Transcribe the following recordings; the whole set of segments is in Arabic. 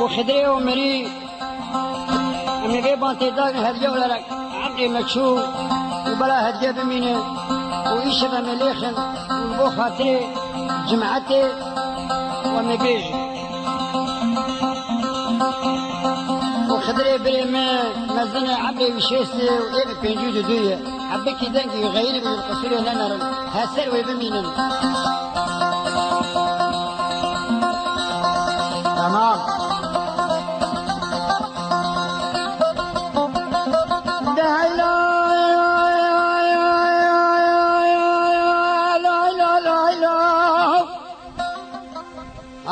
وخدري ومري أمي غيبان تيداغن هدية ولا لك عقلي مكشوف وبلا هدية بمينه وإيشبه مليخن والبو خاطري جمعتي ومبيج وخدري بري مزنة عبلي وشيستي وإيه بينجود دوية حبكي دنقي غيري من القصير لنا هاسر ويبمينن تمام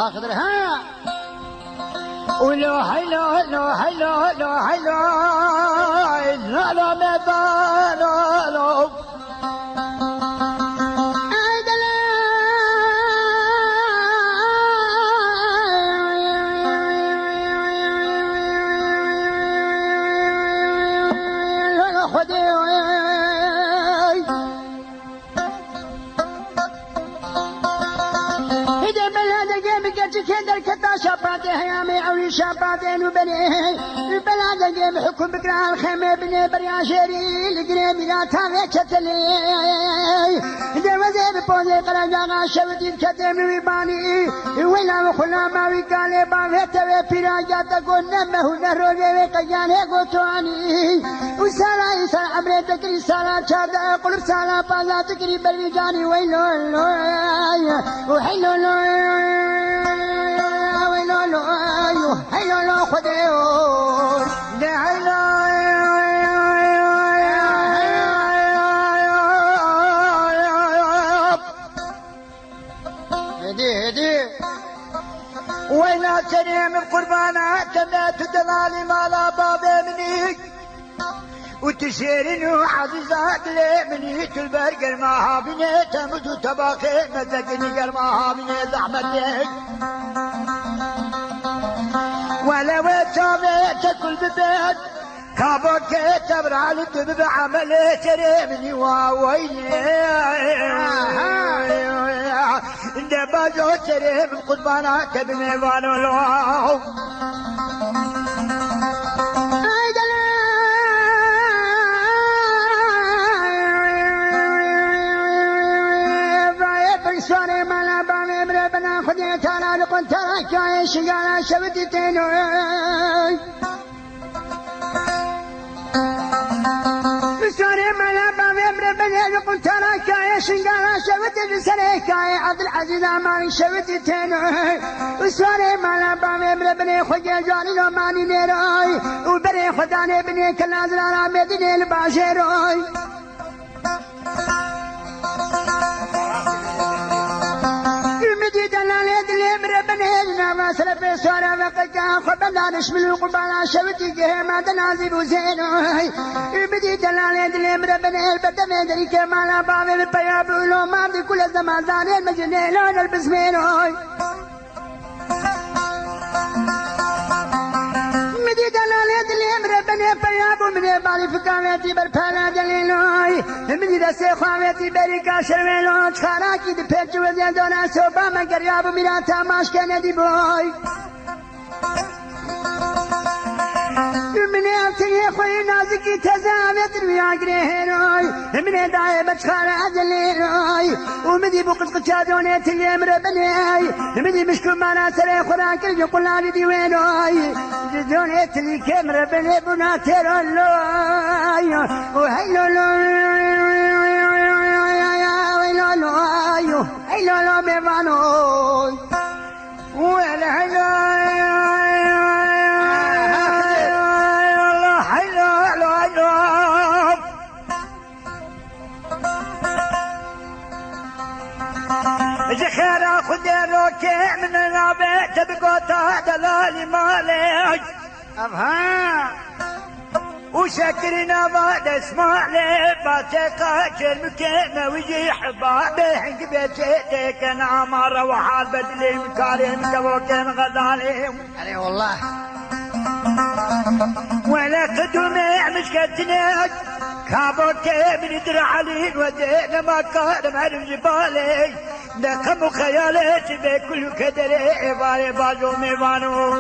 آخذ ها ولو هيلو هيلو هيلو هيلو هيلو لا لا لا لا شاباتين وبنيه البلاد جيب حكم بكرة الخيمة بني بريا شيري القريب لا تابع كتلي جوزي ببوزي قرجاغا شوتي كتم ويباني ويلا وخلا ما ويكالي بانهتوي فراجا تقول نمه نروجي ويقياني قوتواني وسالا يسال عمري تكري سالا شادا قلب سالا بازا تكري بالويجاني ويلو وحيلو هيلو لو خديون هيلو هدي وين تريم القربانات تمات دلالي مالا بابي منيك وتشيرين وعزيزات لي منيك البرقر ما هابيني تمد تباقي مزقني قر ما هابيني زحمتك ولا وتابعت كل ببيت كابوكي تبرع لتبع عملي تريمني واويني دباجو تريم القربانات تبني والولو خديت على لقنت راكاي شغالة شبتي تينوي بسوري ملا بابي بربني لقنت راكاي شغالة شبتي بسريكاي عبد العزيز أماني شبتي تينوي بسوري ملا بابي بربني خجي جاني لو ماني نيروي وبري خداني بني كنازل على مدينة الباشروي ما سلف سورة وقتا خبنا نشمل القبالا شوتي كهما تنازل وزينوي بدي دلالة دليم ربنا البدم دري كمالا بابي البياب ولو ما بدي كل الزمان زاني المجنين لون البسمينوي بدي دلالة دليم ربنا البياب من بالي فكامتي برفانا دليلوي بدي دسي خوامتي بريكا شرميلون خاراكي دي بيتش وزين دونا سوبا من قرياب ميران تاماش كندي بوي من أنتي خوي نازكي تزامت ويا قريهنوي من داي بتخارع دليلوي ومدي بوقت قشادوني تليم ربني مدي مشكو معنا سري خوراك الجقلاني دي وينوي جدوني تلي كم ربني بناتر اللوي وهيلو هيلو ميفانوي ولا خير خديروكي من العبيت بقوتا دلالي مالي أفهم وشكرنا بعد اسمع لي باتيقا كلمكينا ويجي حبابي حق بيتي كان عمر وحال بدلي مكارين كبوكين غزالي علي والله ولا قدومي مش كتنك كابوكي من درع علي ودينا ما كان معرف جبالي نقم خيالات بكل كدر عبارة باجو ميوانو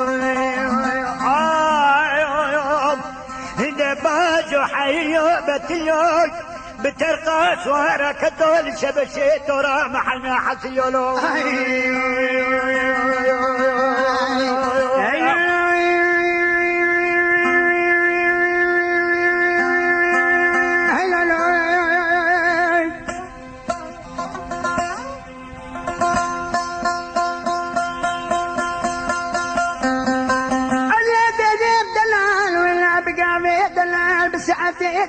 هند باجو حيو بتلوك بترقى سوارة كدول شبشي تورا محلنا حسيولو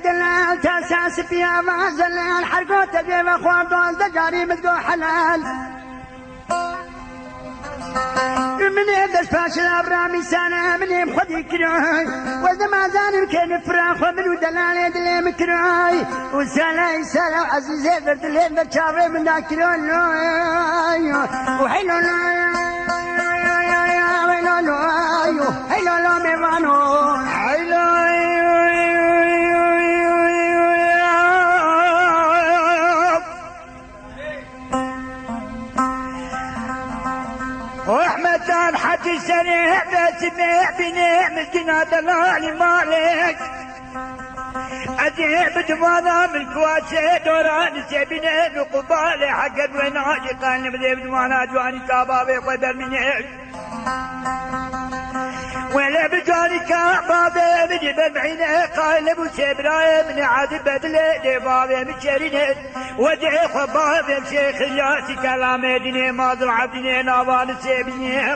دلال تاساس فيها ما زلال حرقوت جيب اخوان دول دجاري مدقو حلال من يبدأ فاشل ابرامي سنة من يبخد يكراي وإذا ما زان يمكن فراخ ومن دلال يدلي مكراي وسالا يسالا عزيزي بردلي برشافي من داكرون وحيلو حيلو لو ميوانو حيلو واحمد حتى سنة بسمع بنع مسكنا دلالي مالك أجيب دمانا من كواسي دوران سيبنا نقبالي حق الوناجي قال نبدي بدمانا جواني كابابي قدر مني ولا بجاني كابابي بدي ببعينه قال ابو سبراي من عاد بدلي دبابي مشرينه ودعي خبابي بشيخ الياسي كلامي ديني ما ضرع ديني نابان سيبني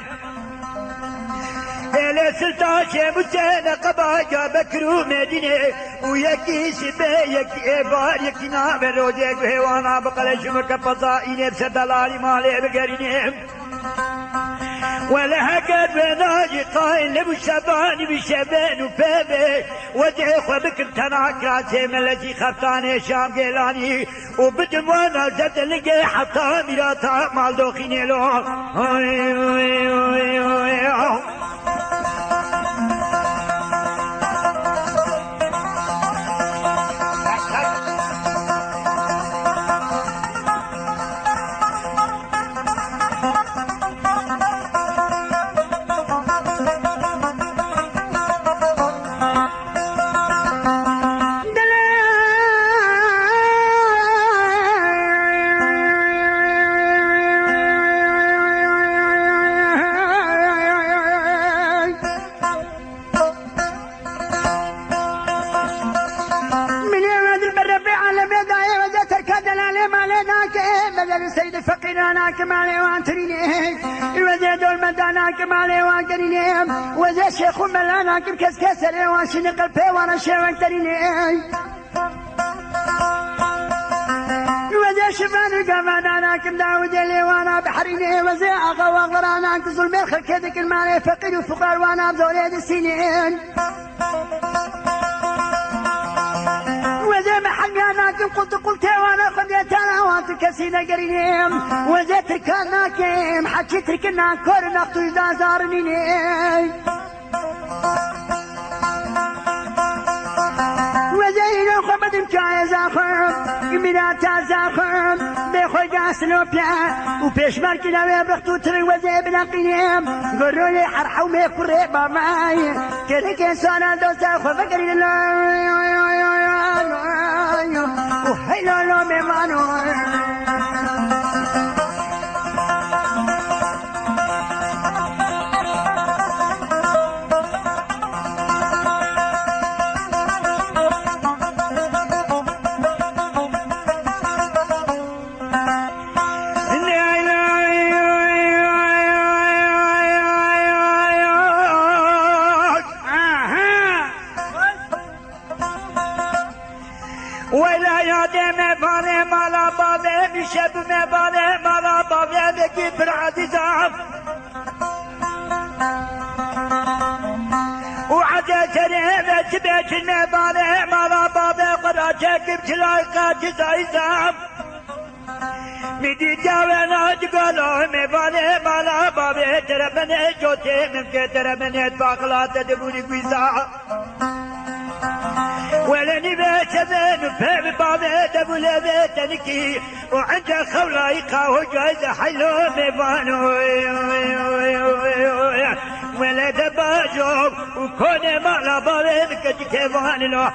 إلى سلطان شمسين قباجا بكرو مدينة ويكي سبي يكي إبار يكي نابر وجيك وهوانا بقلش مكبضائين بسدلالي مالي بقرينهم ولا هكذا بناجي قاين لبو شباني بشبان وبابي ودعي خبكر تناكراتي ملتي خفتاني شام قيلاني وبدموانا زبد لقي حتى ميراتا مال دوخيني له سيد الفقير انا كمالي وانتريني الوزيد المدانا كمالي وانتريني وزي الشيخ ملانا كم كسكسري واشنق البي وانا شي وانتريني وزي شفان القفان انا كم داودي لي وانا بحريني وزي اغا واغر انا كظلم الخل كذك المالي فقير وفقار وانا بزوليد السنين وزي ما حقانا كم قلت وانا خديت انا وانت كسينا قرينيم وزي تركانا كم حكي تركنا كور نقطو اذا زارنيني وزي لو خبد مكايا زاخر قميناتا زاخر بيخوي قاسلو بيا وبيش ماركنا ويبرختو تري وزي بناقينيم قرروا لي حرحو ميكوري باماي كذلك سوانا دوسا خفقرين وهيلو لو ميمانو ولا يادي مبالي مالا بابي بشب مبالي مالا بابي بكي برعدي زعف وعدي تريبة تبيت المبالي مالا بابي قراجك بتلاقات زعف مدي جاونا تقولوا مبالي مالا بابي تربني جوتي من كتر من باقلات تدبوني قويزا ولني بيتذن وفهم بابي دبو لبيتنكي وعند خولايقا وجايزة حلو ميفانو ولد باجوب وكوني مالا بابي بكتي كيفان له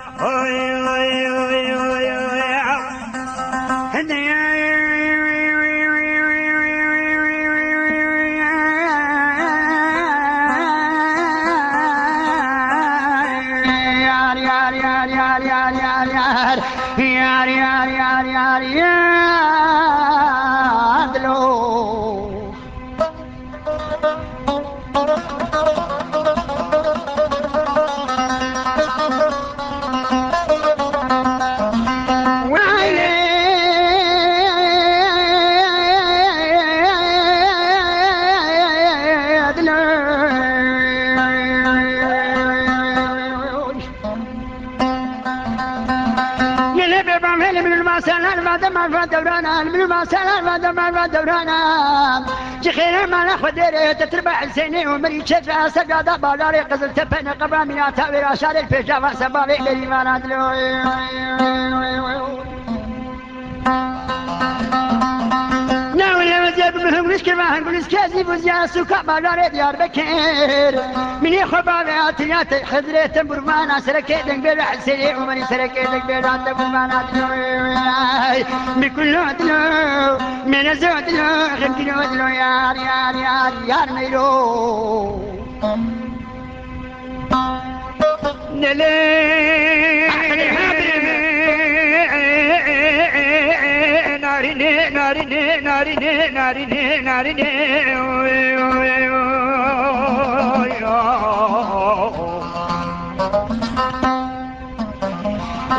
جخير ما ناخذ ديري تتربع السنين ومري شفا سجادة بالاري قزل تفن قبا من تاوير اشار الفجافة سبابي لي ما نادلو ما هنقول اسكازي بوزيا سوكا بالاري ديار بكير من يخبا بياتيات حضرت برمانا سركي دنگ بير حسيني ومري سركي دنگ بير عند برمانا بكل عدلو من زودلو غمكن عدلو يار يار يار يار ميلو ناريني ناريني ناريني ناريني ناريني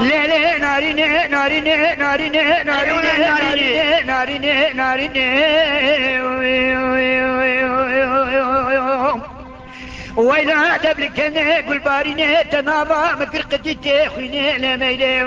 ليلي ناريني ناريني ناريني ناريني ناريني ناريني وإذا تبلكني قل باريني تنابا مكرقتي تخويني لميلي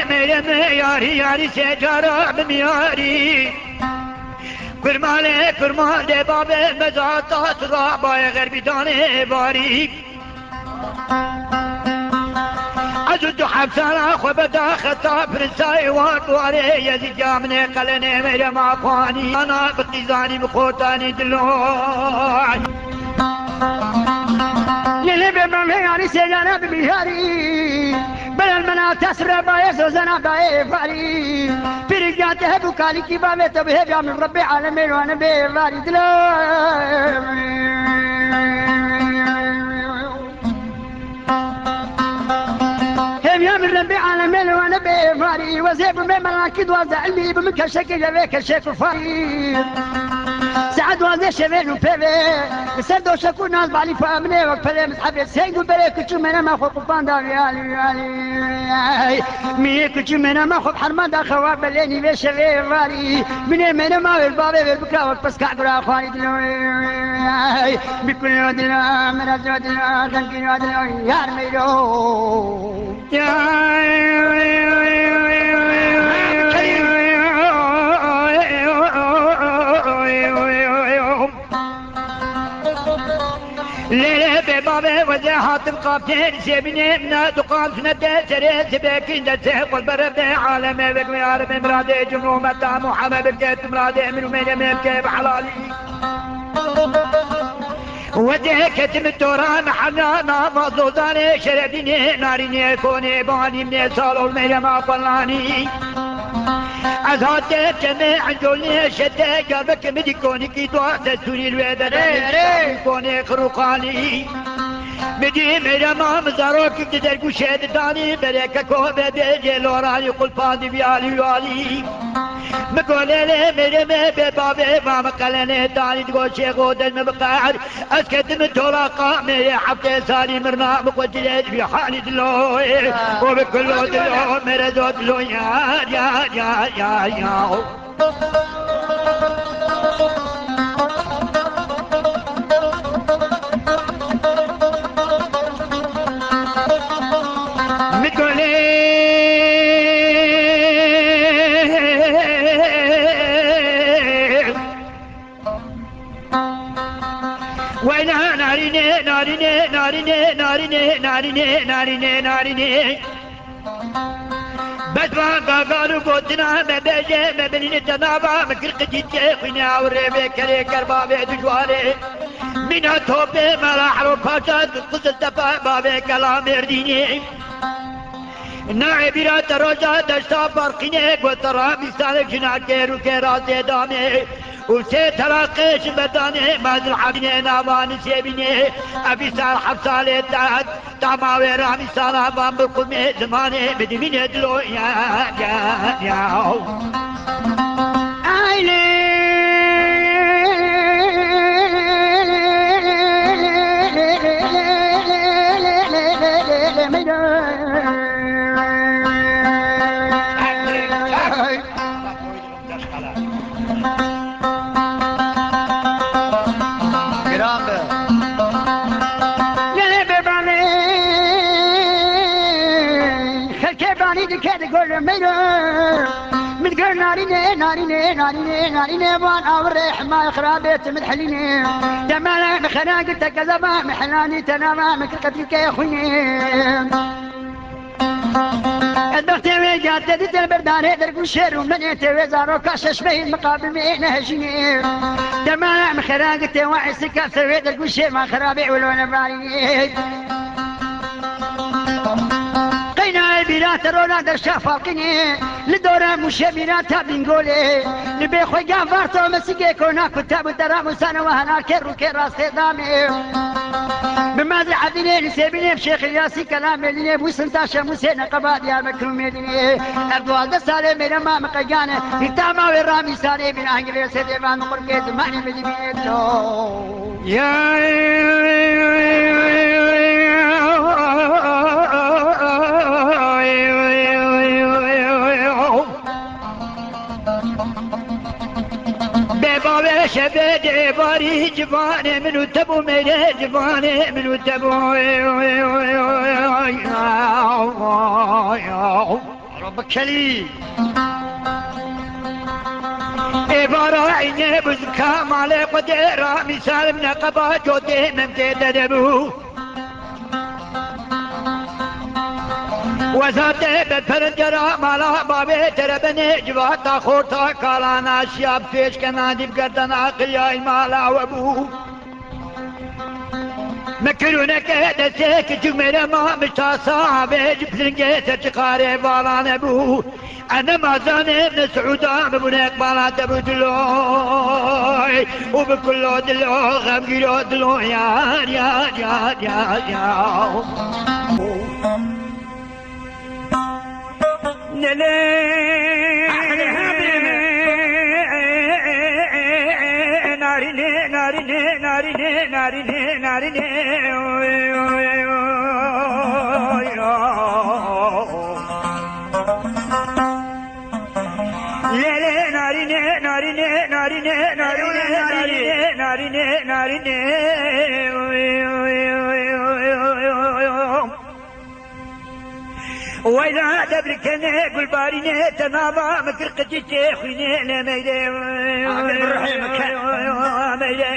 ميلي ياري ياري سجارة بمياري كرمالي كرمالي باب مزاتات رابع غربي داني باري عزد حفصانا خبدا خطا فرنساي واري يزيد جامني قلني ميرا معقواني انا بقيزاني بخوتاني دلوع للي بمرمي ياري سجارة بمياري بل المنات تسرى بايس وزنا باي فاري فرقات هبو كالي كي بابي تبهي من ربي عالمين وانا بي فاري دلو هم يا من ربي عالمين وانا بي فاري وزيب من مراكد وزع علمي بمكشك جبيك الشيك فاري سعد وزي شبين وبيبي سردو شكو ناس بالي فامني وقفلي مسحبي سيقو بري كتشو منا ما خو قفان دا ريالي مي كتشو منا ما خو بحرمان دا خواب بليني بي شبي فاري مني منا ما بالبابي بالبكا والبسكع قرا خواني دلوي بكل ودلو من ازو دلو تنكين ودلو يار ميلو ليلة ببابي وزاحات القابتين سيبني من دقام سنة سريت بكين دسيق والبرد عالمي بك ويارب مرادي جمعو متى محمد بكيت مرادي من ومين مبكي بحلالي وديك تمتورا محلانا مظلوزاني شرديني ناريني كوني باني من سالو الميلة ما قلاني عزات جميع جولي شتى قلبك مدي كوني كي دوا تسوني الويدة كوني خروقاني مدي ميرا ما مزاروك تدركو شهد داني بريكا كوبة بيجي لوراني قلباني بيالي والي مقولي لي مرمي ببابي ما مقلني داني تقول شيخ ودن مبقعد اسكت من تولاقا مي حفتي سالي مرنا مقوتي في حالي دلوي وبكل دلو مرزو دلو يا وينها ناريني ناريني ناريني ناريني ناريني ناريني ناريني بدران قالوا قوتنا ما بيجي ما بنين تنابا مكل قديتي خينا وريبي كري كربا بيد جواري من توبي مراحل وفاشات قصة دفا بابي كلام يرديني ناعبيرا تروجا دشتا فرقيني قوترا بيستانك جنا كيرو كيرازي دامي وسي تلاقيش بداني مازل حبيني نابان سيبيني ابي سال حبسالي تاعت تاماوي رامي سالا بام بالقمي زماني بدمين دلو يا متقول ناريني ناريني ناريني ناريني بان أوريح ما يخرابيت مدحليني جمالا مخناقت كذبا محلاني تناما مكرقتك يا خويني الدختي ويجات تدت البرداني درق الشير ومنيتي وزارو كاشش بيه المقابل مين هجيني جمالا مخناقت وعي سكاب سوي درق الشير ما خرابي ولو نباري بلا ترونا در شفاقيني لدورة مشابهات بنقولي نبي خوي جافرتو مسكي كونا كتاب درام وسنة وهنا كيرو كراس دامي بماذا عدني سيبني بشيخ الياسي كلامي اللي ابو سنتاشا مسينا قباد يا مكرومي لي ارضوال دسالي من ما مقجانه يتاما ورامي سالي من انجلي سيدي بان قرقيت ماني بدي بيدلو يا بابا شبد باري جباني منو تبو ميري جباني منو تبو ربك لي عبارة عيني بزكا مالي قديرة مثال من قبا جودي من تدبو وزاتي بالفرنجرة مالا بابي تربني جواتا خورتا كالانا شياب فيش كنادي بقردنا قياي مالا وابو مكرونك دسيك جميرة ما مشتا صعبي جبسنجي تتقاري بالان ابو انا ما زاني من سعودا ببنيك بالا تبو دلوي وبكل دلو غمجيرو دلو يا وإذا دبركني قل باريني تنابا مكرقتي تخيني لميدي عامل بالرحيم ميدي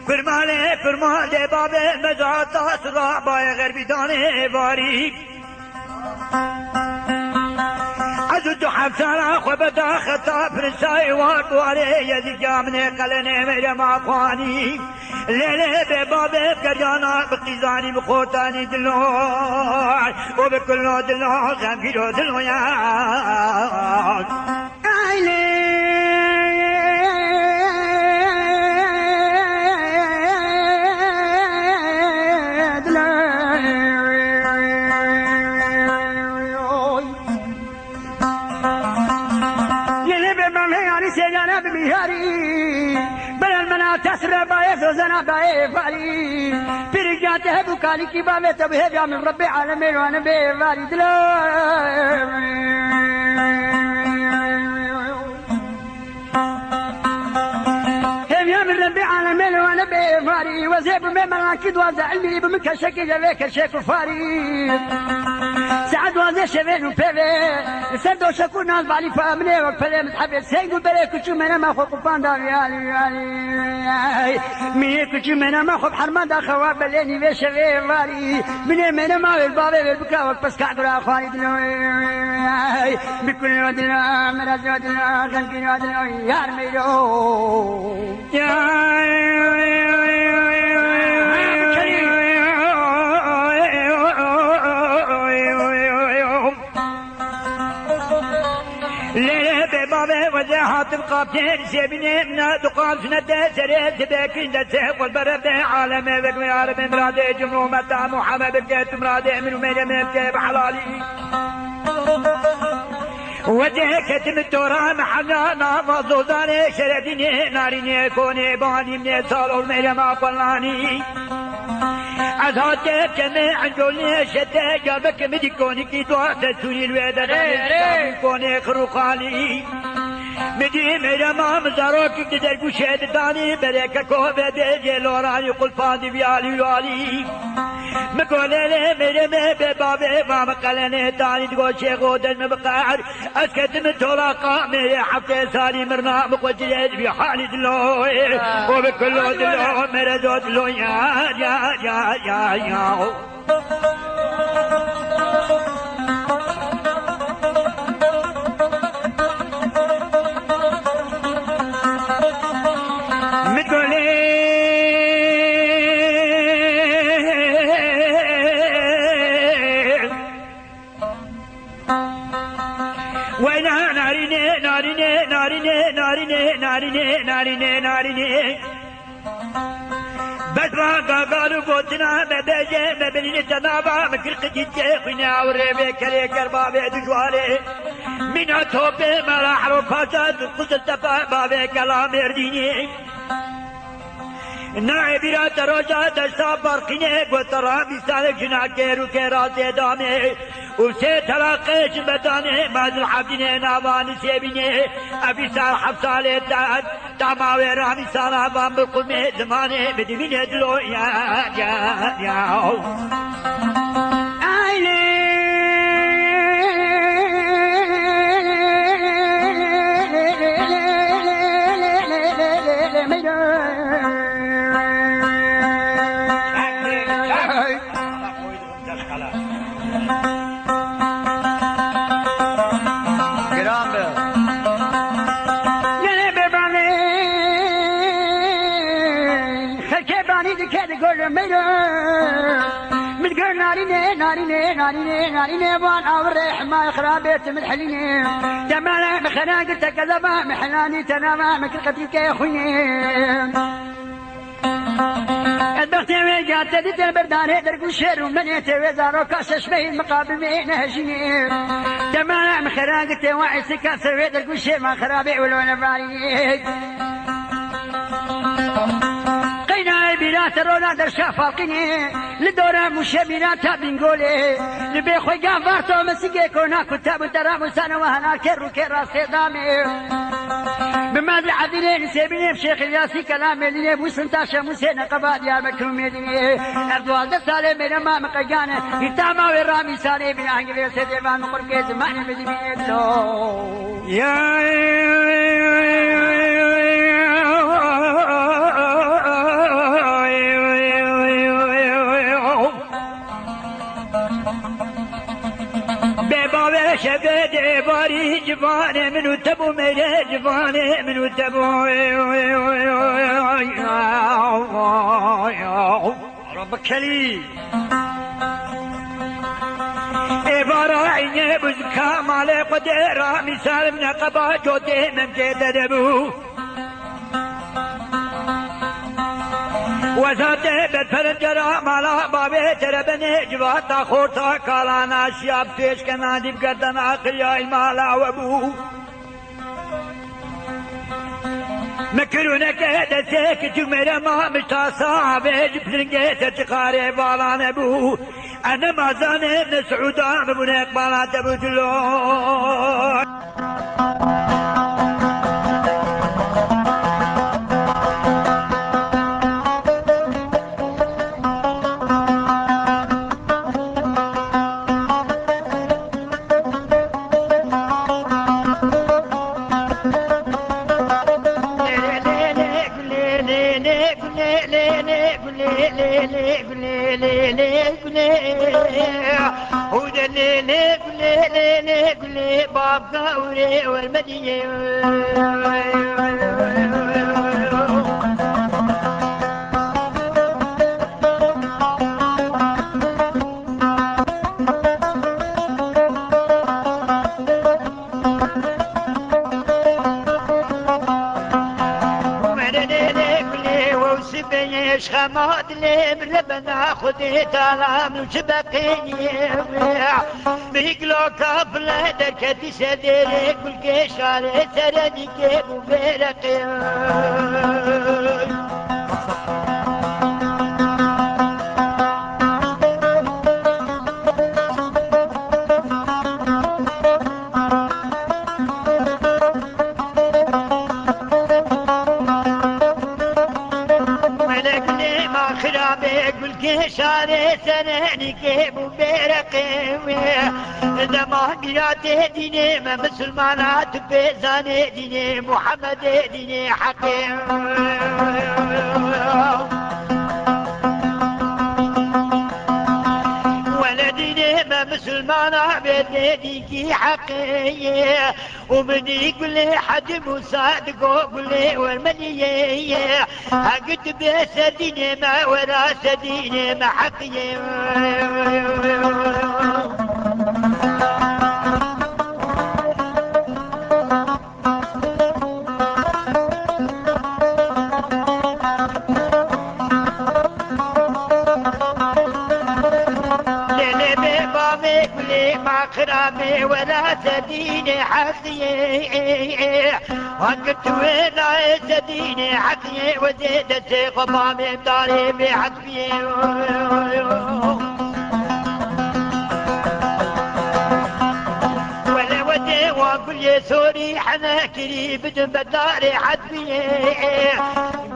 فرمانه باب مزاعات رابع غربی دانه باری عزد حفصانا خبتا خطا فرساي واربواري يزي جامني قلني مريم اخواني ليلة ببابي بكريانا بقيزاني بخوتاني دلوع وبكل دلوع غمكيرو دلوع تسرى بايف وزنا بايف علي برجعته بكالي كي بامي تبه بيا من ربي عالمين وانا بيفاري يا من ربي عالمين وانا بيفاري وزيب بمراكد وزع علمي بمكشكي جبيك الشيك وفاري سعد وزي شبين وبيبي سدو شكو ناس بالي فامني وكفلي متحبي سيقول بلي كتشو منا ما خو قفان داري مي كتشو منا ما خو بحرمان دا خواب بليني بي شبي فاري مني منا ما بالبابي بالبكا وكبس كعدرا اخواني دلوي بكل ودنا مراد ودنا خلقين ودنا يار ميرو وجاهات القابتين سيبني من دقام سنة سريت بكين دسيق والبرد عالمي بك يا رب مرادي جمرو متى محمد بكيت مرادي من ومين بكيت بحلالي وجهك تم التورا محلانا مظوظاني شرديني ناريني كوني باني من صالو الميلم اقلاني عزاتك جميع جولي شتى جابك مدي كوني كي دوا تسوني الويدة كوني خروقالي مدي ميرما مزاروك تدر بوشيد داني بريكا كوبة دي لوراني قل فاندي بيالي والي مقولي لي ميرما ببابي ما مقالني داني تقول شيخ ودن مبقار اسكت متولا قامي حفتي سالي مرنا مقوجي في حالي دلوي وبكل دلو مرزو دلو يا ناريني بدرا قالوا قوتنا ببيجي ببني تنابا مكرق جيجي خنا وريبي كلي كربابي دجوالي من توبي مراح رفاتات قصة تفا بابي كلام يرديني نائبرات روجا دستا برقيني قوترا بيسالك جنا كيرو كيراتي دامي وسي تلاقيش بداني مازل حبديني نابان سيبيني ابي سال حفصالي تاماوي رامي سالا بام بالقمي زماني بدميني دلو يا ناريني بان أوريح ما خرابيت من حليني جمالا مخناقتك كذبا محلاني تناما مكل قتلك يا خويني البختي ويجات تدت البردان درق الشر ومنيت وزارو كاسش بين المقابل مين هجيني جمالا مخناقتي واعي سكا سوي درق الشر ما خرابي ولو نباري بينات رونا در شافاقيني لدورا مشابينات بنقولي لبي خوي قافارتو مسيقي كونا كتاب ترى مسانا وهنا كيرو كيرا سيدامي بماد العذينين سيبيني بشيخ الياسي كلامي لني بوسنتاشا مسينا قباد يا مكرومي ديني اردوال دستالي من ما مقاقانا يتاما ويرامي سالي بنا عنقلي سيديبان مقرقي زماني مدمين يا بدي باري جفاني من تبو ميلي جفاني من تبو ربك لي إبراهيم بزكا مالي قديرا مثال من قبا جودي من جددبو وزاده بالفرجرا مالا بابي تربني جواتا خورتا كالانا شياب پیش کنا دیب گردن آخریا مالا وبو مكرونك دسك تمر ما مشتا بجبرنجه تتقاري بالان ابو انا ما زاني من سعودان بنك بالا تبدلون باب قوري والمدينة وسبيش خماد لي من لبنا خذي تلام شبكيني بيقلو كفل دركتي سديري كل كيشاري سردي كيف وبيرقي شاري سناني كيف وبيرقي إذا ما قيات ديني ما مسلمانات بيزاني ديني محمد ديني حكيم ولديني ما مسلمانا بيديكي حقي ومن يقول لي حد مصادق وقول لي والمنية قلت بسديني ما ورا سديني ما حقي خرامي ولا تديني حقي وقت ولا تديني حقي وزيدت قمامي بداري بحقي ولا ودي واقول يا سوري حناكري بدن بداري حقي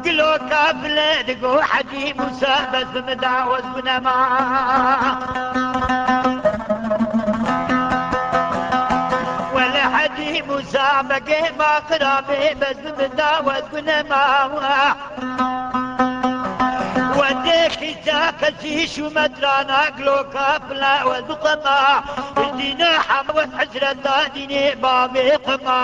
قلو كافلة دقو حدي موسى بس مدعوز بنما مسابقة ما قرابي بس بداوت بنما وديك ساكسيش ومدرانا قلو كافلا والبقما الدينا حموت حسرة ديني بابي قما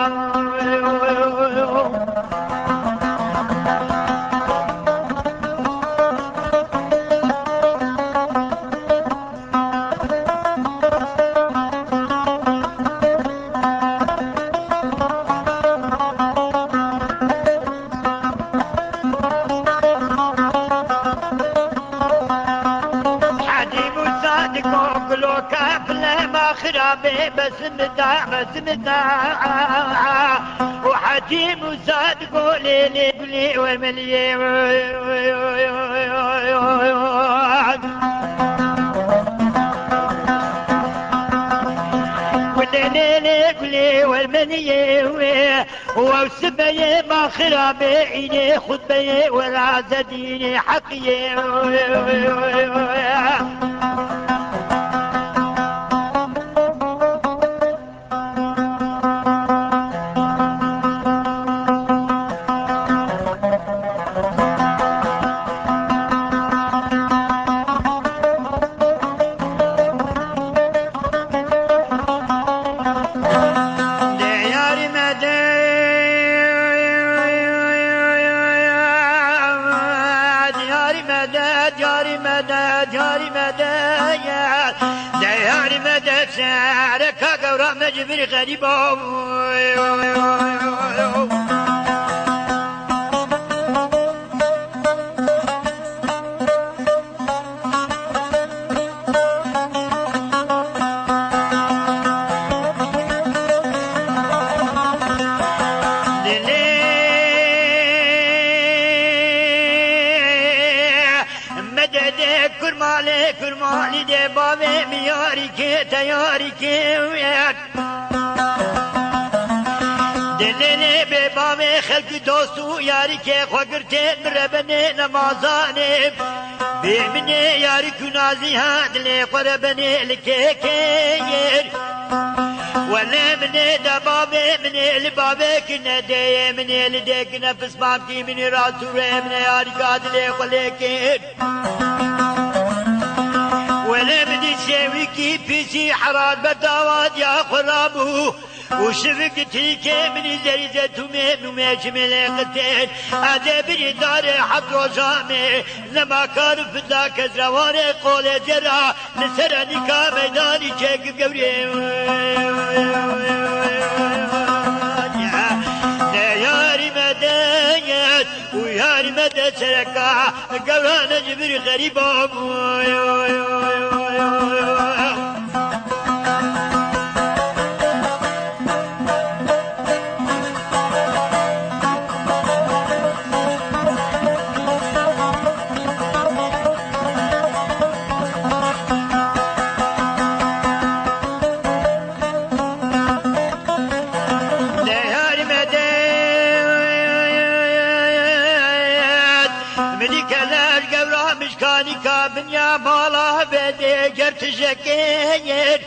خرابي بس مدع وحكيم وصادق قولي لي قولي والمليون والليلي قولي والمليون وسبي ما خرابي عيني خطبي ولا زديني حقي قورا مجبر غريبا کرمالی ده باوه میاری که تیاری که وید دلنه به باوه خلق دوستو یاری که خوگرتین مربنه نمازانه بیمنه یاری کنازی ها دل قربنه لکه کهیر ولا مني دبابي مني البابي كنا دي مني لديك نفس مامتي مني راسوري مني ياري قادلي قليكين ولا بدي شاويكي بيسي حراد بداوات يا خرابو وشفقتي كامني زريزة ومين وماشي ملاقتين هذا بري داري حق وجامي لما كان في ذاك الزواري قولي جرا لسرني كاميداني شاك قوري ياري مدايات وياري مدى سركا قورانا جبري غريبا بنيا مالا بدي جرت شكير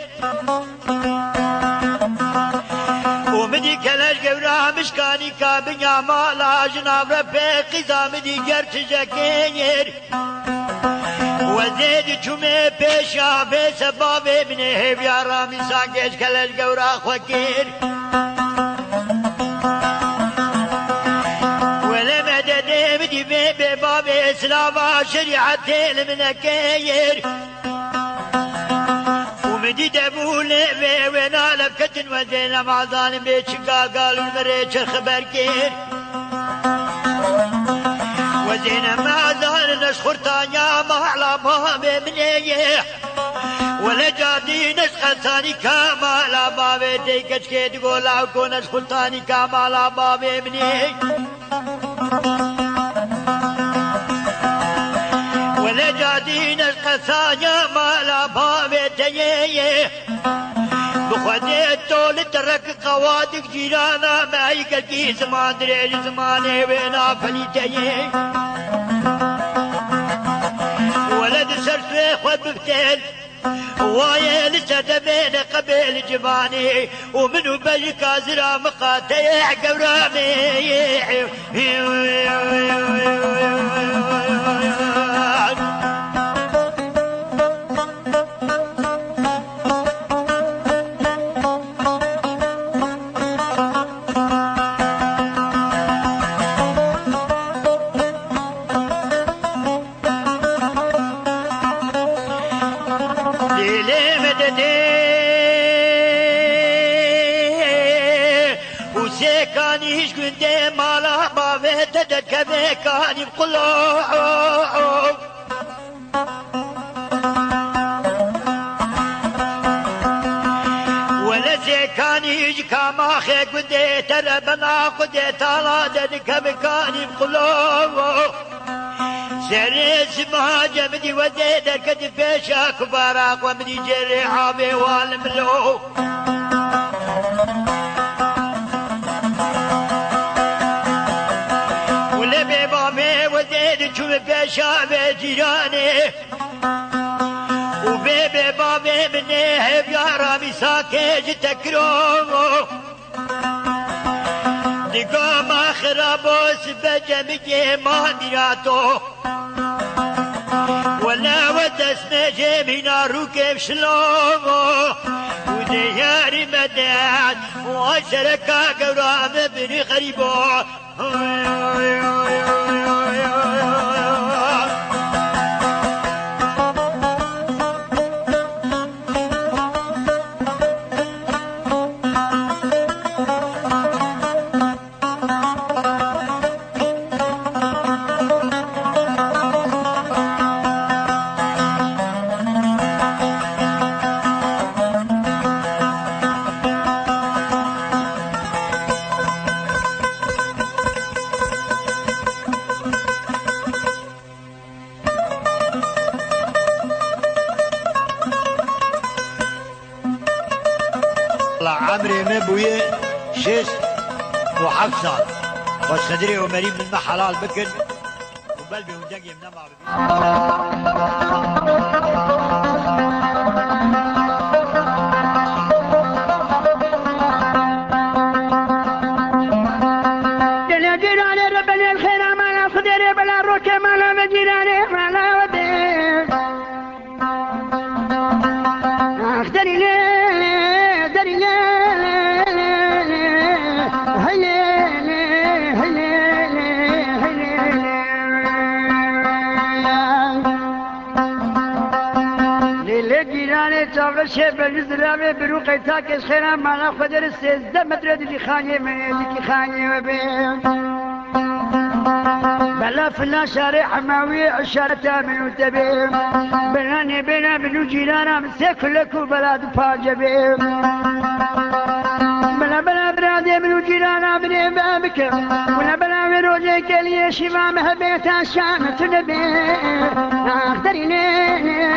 ومدي كلاش قورا مشكاني كابنيا مالا جناب ربي قزامدي جرت شكير وزيد جمعي بيشا بسبابي من هيب يا رامي سانكيش كلاش قورا خوكير باب إسلام شريعتي المنكير ومدي دبول وينا لفكتن وزين مع ظالم بيتشقا قالوا المريتش خبر كير وزين مع ظالم نشخر تانيا مع باب منيه ولا جادي نسخة ثاني كامالا باب تيكش كي تقول عوكو نشخر ثاني كامالا باب منيه ولجادين القسايا مالا بابتيه بخدي التول ترك قوادك جيرانا ما يقلقي زمان دريج زماني وينا فليتيه ولد سرسوي خود بفتل وايا لسه بين قبل جباني ومنو بيكا زرا مقاطع قورامي كانيش قندي مالا ما فيتدك كاني بقلوب ولا زي كانيش كاما خي قندي ترى بنا قندي تالا ددك كاني بقلوب سريس ما جمدي وديدك دفيشا كباراق ومدي جري حابي والملو بشابه جيراني وبيبي بابي مني هب يا رامي ساكيج تكرومو دقام خرابوس بجمجي ما دياتو ولا ودسنا جيمينا روكب شلومو ودياري مداد وعشركا قرام بني خريبو ما بويا شيش وحفصة والصدري ومريم من حلال بكر وبلبي ودقي من ما شب الزرابي بروقي تاكس خيرا ما ناخذ السيز دم تريد اللي خاني من اللي خاني وبين بلا فلا شارع حماوي عشارة من وتبين بلاني بلا بنو جيرانا مسيك لكو بلاد فاجبين بلا بلا برادي منو جيرانا بني بابك ولا بلا وروجيك اللي شفا مهبيت عشان تنبي اقدري ليه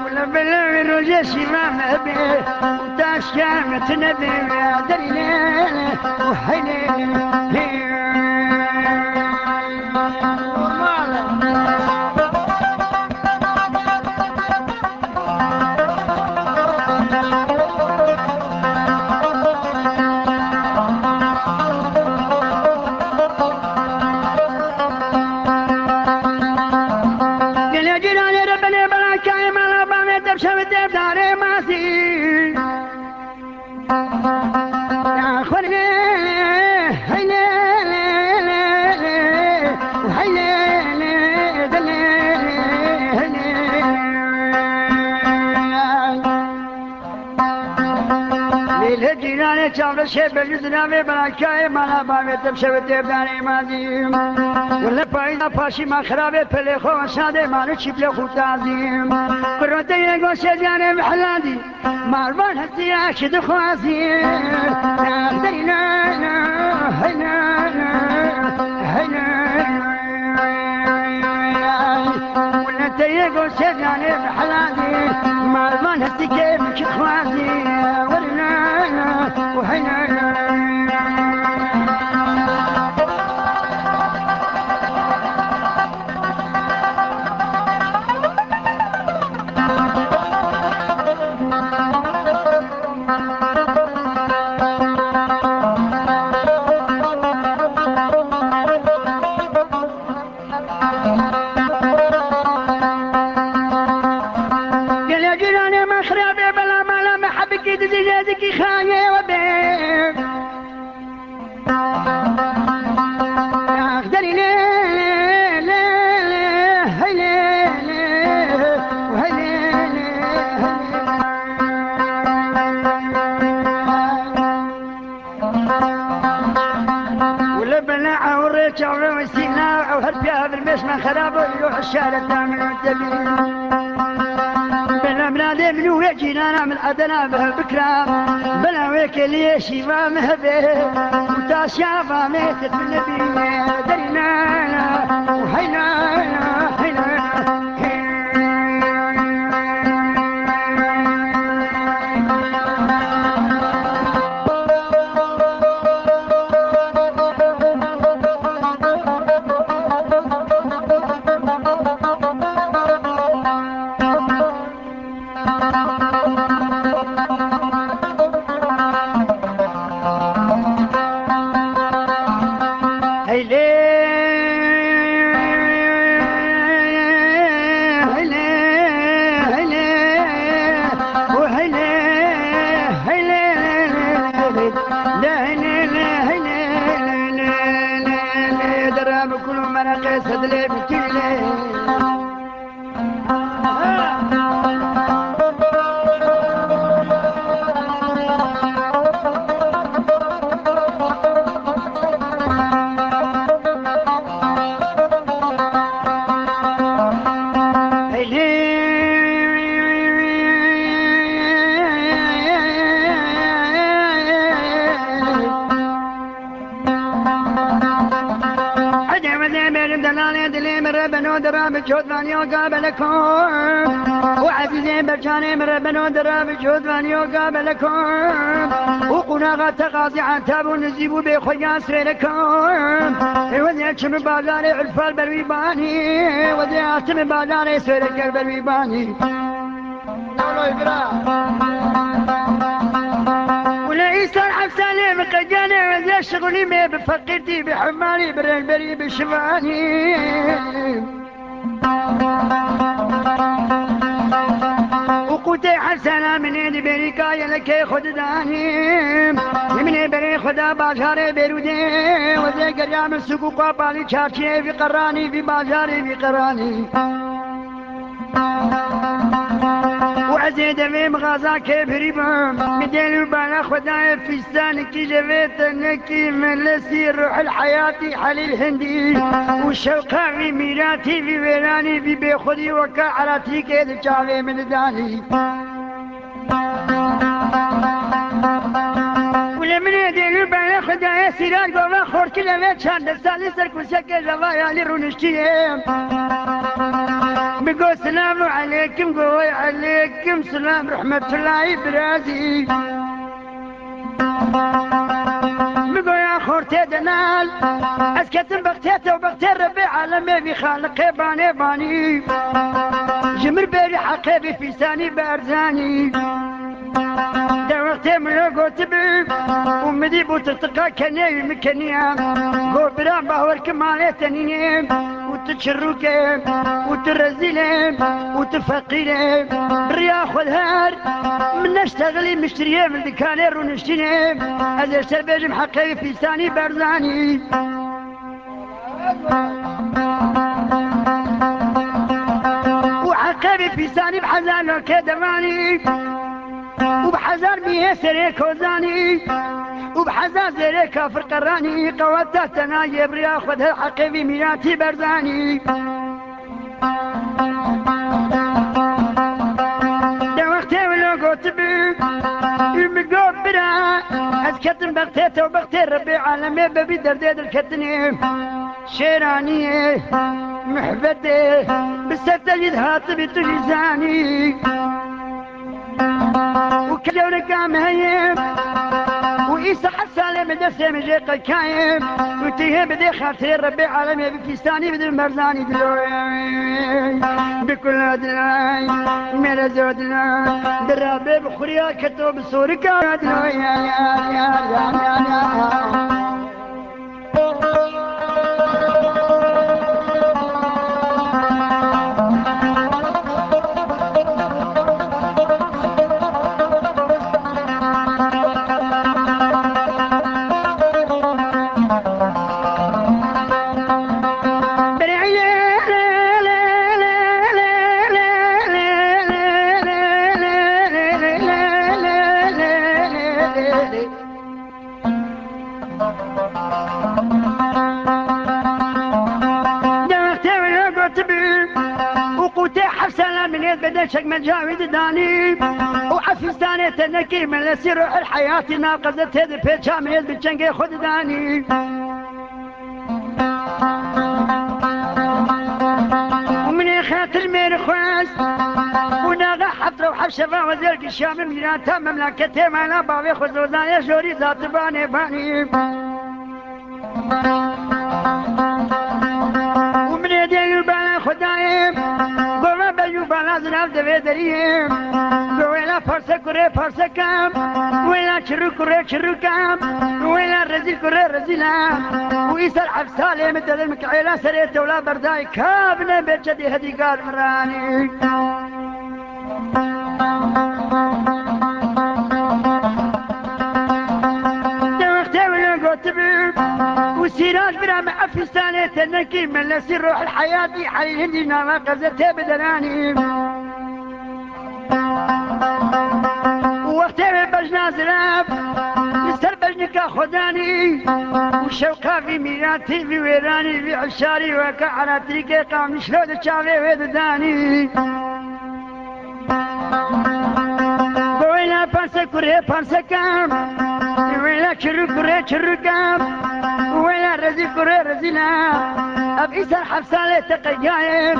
ولا بلا وروجي شفا مهبيت عشان تنبي اقدري ليه شاف الشيب الجزنامي بلاكاي مالا بامي تمشي تبداني مازيم ولا باينا باشي ما خرابي بلي خو شادي مالو شبلي خو تعظيم بروتي يقول شجاني محلادي مالبان هسي عاشد خوازي اقدرنا هنا ولا تيقول شجاني محلادي مالبان هسي كيف خوازي ورنا خرابه يروح الشارع دائما والدبيب بلا منادي منو يجينا من أدنى به بكرة بلا ويك اللي شيفا مهبه وتاشافا ميتت من النبي درينا وحينا درام جودواني وقابلكم وعزيزين برجاني مربنا درام جودواني وقابلكم وقناغة تغازي عن تابو نزيبو بخيان سويلكم وذيك من بازاري عرفال بالويباني وذيك من بازاري سويلك بالويباني ولعيسى الحساني مقجاني وذي شغلي ما بفقرتي بحمالي برنبري بشفاني وقوتي حسنا من يدي بريكايا لكي خد داني من بري خدا بازاري بيرودي وذي قريام السقوق وبالي شارشي في قراني في بازاري في قراني وعزيد في مغازا كيف ريبهم مدين وبانا خدايا في ستانك جبيت نكي من لسي روح الحياة حليل هندي والشوقة في ميراتي في ويلاني في بيخدي وكا عراتي كيد جاوي من داني ولمن يدين وبانا خدايا سيرات قوة خورك لبيت شان دستاني سركوسك جوايا لرونشتيهم بقول سلام عليكم قوي عليكم سلام رحمة الله برازي بقول يا خورتي دنال اسكتم بغتيته وبغتي ربي عالمي في خالقي باني باني جمر بيري حقيبي في ساني بارزاني دوقتي من قلت بي ومدي بوترتقى كني مكنيا قول برام بهور كمالي تنيني وتشروكي وترزيلي وتفقيلي بريا خذهار من نشتغلي مشتريه من دكانير ونشتيني هذا الشربيج محقي في ثاني برزاني وحقيبي في ثاني بحزان وكدماني وبحزان بيه سريك وزاني وبحزان زريك كافر قراني قوتاتنا يبري اخذ الحقي في ميلاتي برزاني دوختي ولو قلت بي المقبرة اسكتن بغتيته وبغتي ربي عالمي ببي درديد الكتني شيراني محبتي بالستجد هاتبي تجزاني وكلونك عم هيم وإيسا حسالي بدسي مجي قايم وتيه بدي خاطري ربي عالمي بفستاني بدي مرزاني دلوي بكل دلوي من زودنا درابي بخوريا كتب بصورك دلوي يا بدشك مجاويد داني وعفستاني تنكي من لسي روح الحياة ناقزت هذي في شاميز بتشنقي خد داني ومني خاطر مير خواس وناغا حفر وحشفة وزيرك الشام ميراتا مملكتي مالا باوي خزوزاني جوري ذات باني باني ومني دينو بالا خدايم زناب دوی دریم ویلا فرسه کره فرسه کم ویلا چرو کره چرو کم ویلا رزیل کره رزیلم و ایسر حفصاله مدل مکعیلا سریت ولا بردای کابنه بچدی هدیگار مرانی دوقتی ولو قطبی وسيراج برا معفستاني تنكي من لسي روح الحياة حليل هندي ناما قزتي بدناني وقتي بجنا زراب يستر بجنكا خداني وشوقا في ميراتي في ويراني في عشاري وكا على تريكي قام شلود الشافي ويدداني بوينا بانسا كوري بانسا كام ولا كرو كري كركام ولا رزي كري رزينا أبئس الحفصة تقيايم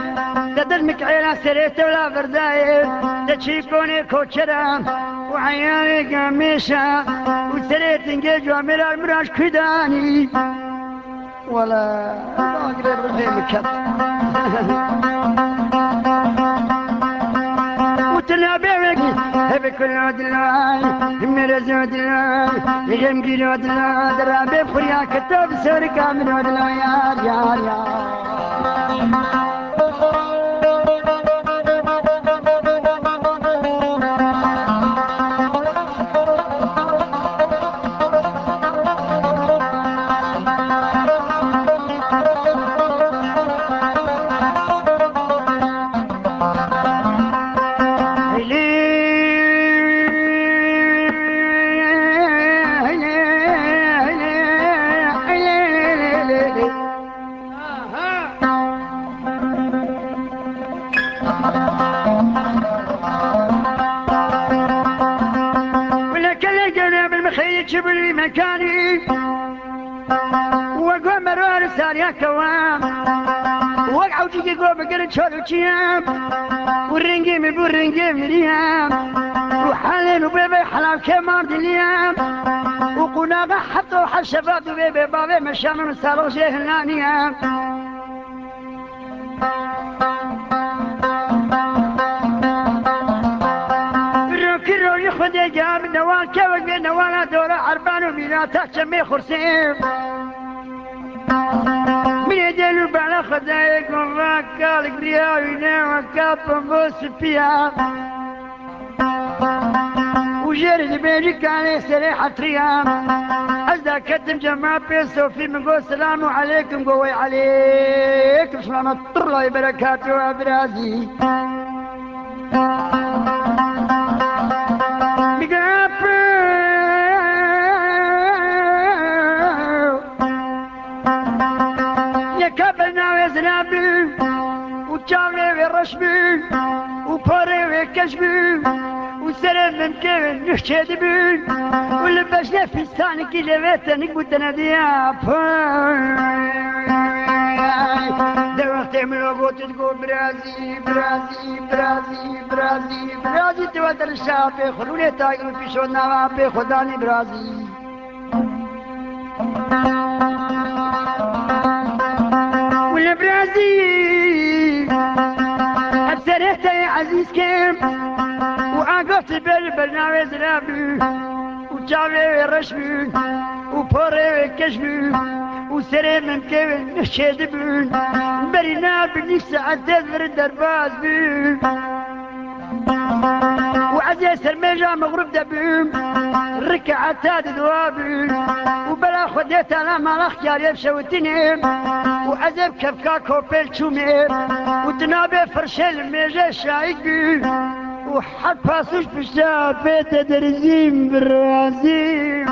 تدل مكعيلا سريت ولا بردايم تشيكوني كوتشرام وعيالي قميشة وسريت نجيج وعمل المراش كداني ولا أقرب رحيمك وتنابيك هبي كل عدلاي من رزودلاي يجم كيلو عدلاي درابي بخريا كتاب سوركا من عدلاي يا شبلي مكاني وقوم مرور ساريا كوام وقعوا تيجي قوم بقرن شورو تيام والرنجي مبو الرنجي مريام وحالين وبيبي حلال كمار دليام وقناغا حطوا حشفات وبيبي بابي مشامل مسالو جهلانيام خدي جاب نوال كوك نوالا دورة عربان وبينا تحشمي خرسيم من يدلو بعلا خدايق وراكالك برياوي ناوى كابا موس فيها وجرد بيجيك عليه سريحة تريام أزدا كتم جماعة بيسو في منقول السلام عليكم قوي عليكم سلامة الله وبركاته وبرازي كابلنا وزنابي وجامي ورشبي وبوري وكشبي وسلام من كيف نحشد بي ولبسنا في ثاني كيلومتر نقول ناديا دلوقتي من وقت تقول برازي برازي برازي برازي برازي توتر الشافي خلوني تايقوا في شونا وابي خداني برازي والبرازيل أبسريت يا عزيز كيم وعاقبت بالبرنامج رابي وجامي الرشبي وبوري الكشبي وسري من كيف نشيد بي برينا بالنفس عزيز برد درباز بي وعزيز الميجا مغرب دبي ركعة تاد دوابي وبلا خديت انا ما اختيار يبشوتني وعزب كفكا كوبيل شومي وتنابي فرشل الميجا شايقي وحد باسوش بشافي تدرزيم بالرازيم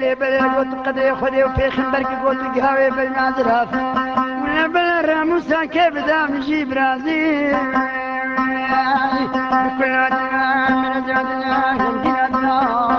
اللي بلا قلت قدي خدي وفي خنبرك قلت قهوي بالمعزرات ولا بلا راموسا كيف دام نجيب رازيم بكل عدنا من زادنا يمكن عدنا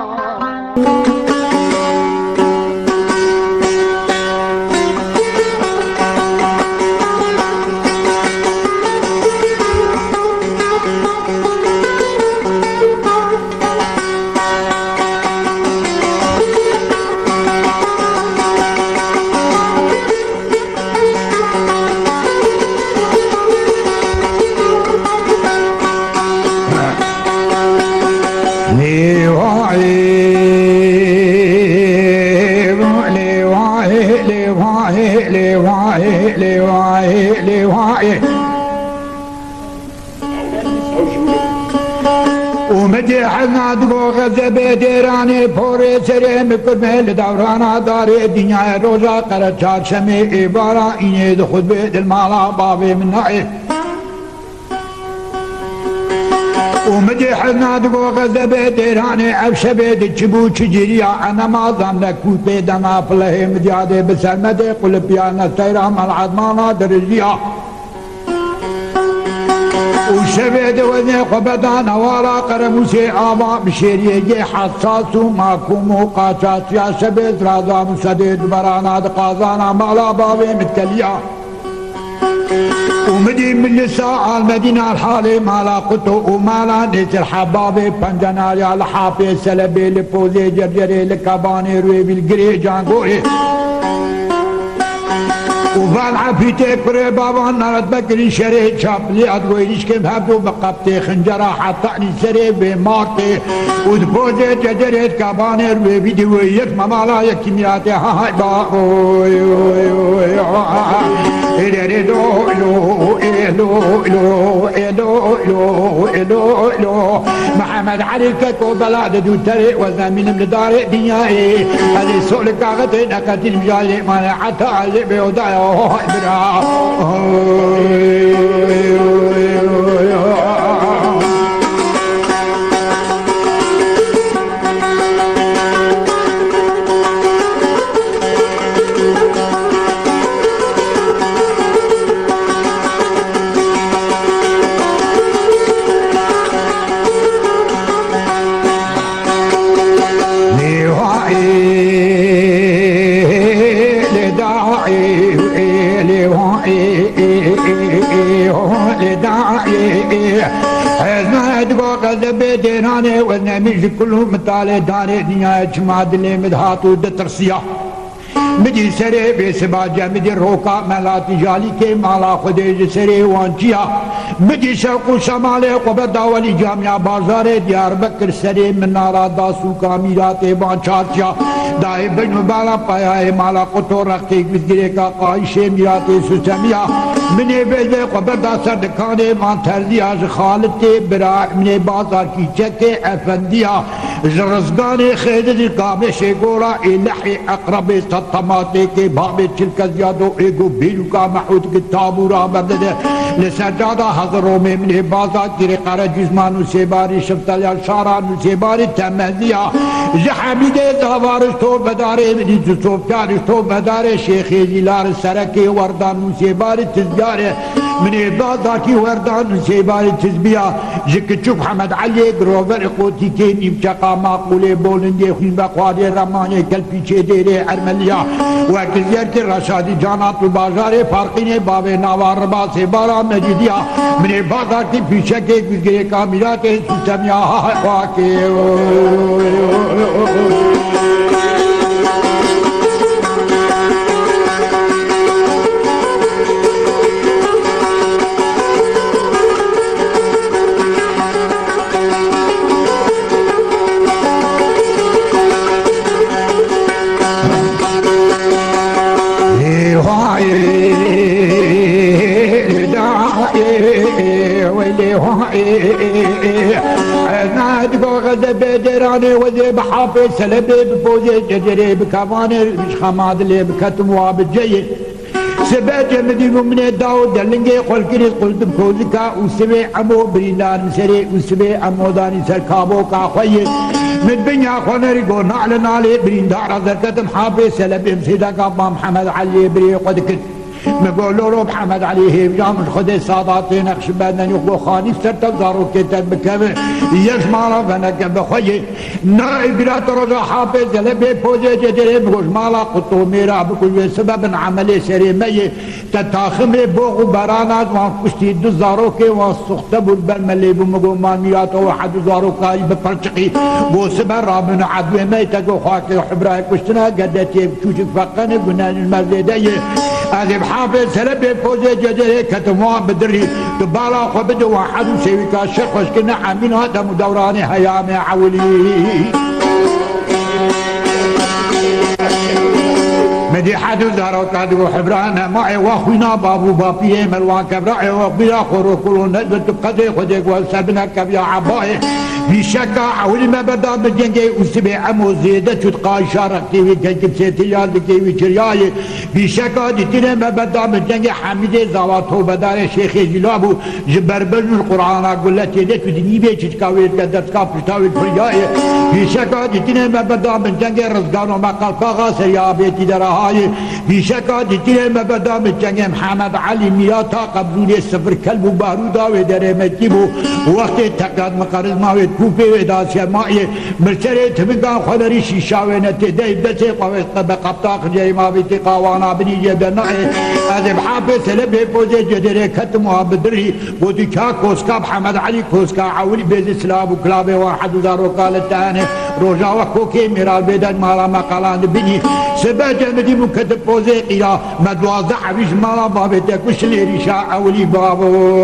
ومديحنا دقو غزبه ديراني بوري سري مكرمل دورانا داري الدنيا روزا قرد شمي عبارة إني دخد بيد المالا بابي من نعي ومديحنا دقو غزبه ديراني عبشبه دجبو تجريا أنا ما ظنك بيدنا فله مديادي بسلمدي قلب يانا سيرا ملعد مانا درجيا وشبه دوزي قبدا نوارا قرموسي آبا بشيريه حساس وماكوم وقاچاس يا شبه درازا مسدد برانا دقازانا مالا بابي متكليا ومدي من الساعة المدينة الحالي مالا قطو ومالا نيت الحبابي بندنا يا الحافي سلبي لبوزي جرجري لكاباني روي بالقري جانقوري وفالعة في تكري بابا نارد بكري شريت شابلي أدوينيش كم هبدو بقبتي خنجرة حطاني سري بمارتي ودبوزي جرجريت كاباني روي بدويك ممالا يكتمياتي هاي باقوي محمد علي كيكو بلاد دو تري وزمين من دار دنياي هذه سؤال كاغتي نكتي المجالي ما حتى علي بيودايا برا ديناني والنميج كلهم مطالع داري دنيا جماد اللي مدهاتو دترسيا مدي سري بسباجة مدي روكا ملاتي جالي كي مالا خديج سري وانجيا مدي شرق شمالي قبدا ولي جامعة بازار ديار بكر سري من نارا داسو كاميراتي بانشارجا داي بن بالا بايا مالا قطو رختيك بزگريكا قايشي ميراتي سوسميا مني بيزي قبدا سردكاني مان ترديا خالتي برا مني بازار كي چكي افنديا جرزگاني خيدي قامشي قولا إلحي أقربي تطماتي كي بابي تلك زيادو إيقو بيلو كا محود كتابورا بردده لسجادة حضروا من بازار كيري قرى جزمانو سيباري شفتاليا شارانو سيباري تمهديا جحميدي زهوارش تو بداري مني جسوف كارش تو بداري شيخي جلار سركي وردانو سيباري تزياري مني بازاكي وردانو سيباري تزبيا جكتشوك حمد علي قروفر قوتي كي نمشقا معقولي بولندي خوين بقواري رماني كالبيشي ديري ارمليا وكزيرتي رشادي جانات البازاري فارقيني بابي نوار ربا سيبارا مجديا مني بازاكي بيشكي بزگري كاميراتي سوسميا واكي بدراني وذي بحافظ سلبي بفوزي جدري بكفاني مش خماد اللي بكتم وابجي سبات مدينو من الداود دلنجي قول كريس قلت بكوزكا وسبي عمو بريلان سري وسبي عمو داني سركابو كاخوي من بنيا خونري قول نعلن علي برين دارا زركتم حافظ سلبي مسيدا كابا محمد علي بري قد كت نقولوا له محمد علي هيبجام خذ ساداتي نقش بدنا يقولوا خاني سرت زارو كتاب بكمل يجمع فنك بخوي نائب بلاد رجا حافظ لبي بوجي جدري بقول مالا قطو ميرا بكل سبب عملي سريمي تتاخم بوغ برانا وان كشتي دو زارو كي وان سختب البلملي بمقو مانيات واحد زارو كاي بفرشقي بو سبب رابن عدو ميتك وخاكي حبراي كشتنا قدتي بشوشك فقني بنان المزيدي هذه بحافظ سلبي فوزي جدري كتموان بدري تبالا خبدو واحد وسيوكا شخص كنا عامين هذا مدوراني هيامي عولي مدي حدو زارو كادو حبرانا معي واخونا بابو بابيه ملوان كبراعي وبلا خورو كلو نجبت بقدي خديك والسابنا كبيا عباي بشكا عولي ما بدا بجنجي وسبي عمو زيدة تتقاي شاركتي وكي كبسيتي يالدكي وكرياي بیشکا دیتینه مبدا بجنگ حمید زواتو بدار شیخ جلابو جبربن القرآن قلتی ده تدنی به چشکاوید که دستکا پشتاوید پریای بیشکا دیتینه مبدا بجنگ رزگان و مقلقا سریابیتی درهای بیشکا دیتینه مبدا بجنگ محمد علی میاتا قبرون سفر کلب و بارودا و در مکیبو وقت تقداد مقارز ماوید کوپی و داسیا مایی مرچره تبقان خودری شیشاوی نتی ده دسته قوست بقبطاق جای ماویتی قوانا بنی جدنائی از بحافظ سلبه پوزه جدره کتموها بدری بودی که کوسکا محمد علی کوسکا عولی بیز اسلام و کلاب واحد و دارو قالتانه روژا و کوکی میرال بیدن مالا مقالان بنی سبه جمدی مکتب پوزه قیرا مدوازده حویش مالا بابیتا کشلی ریشا عولی بابو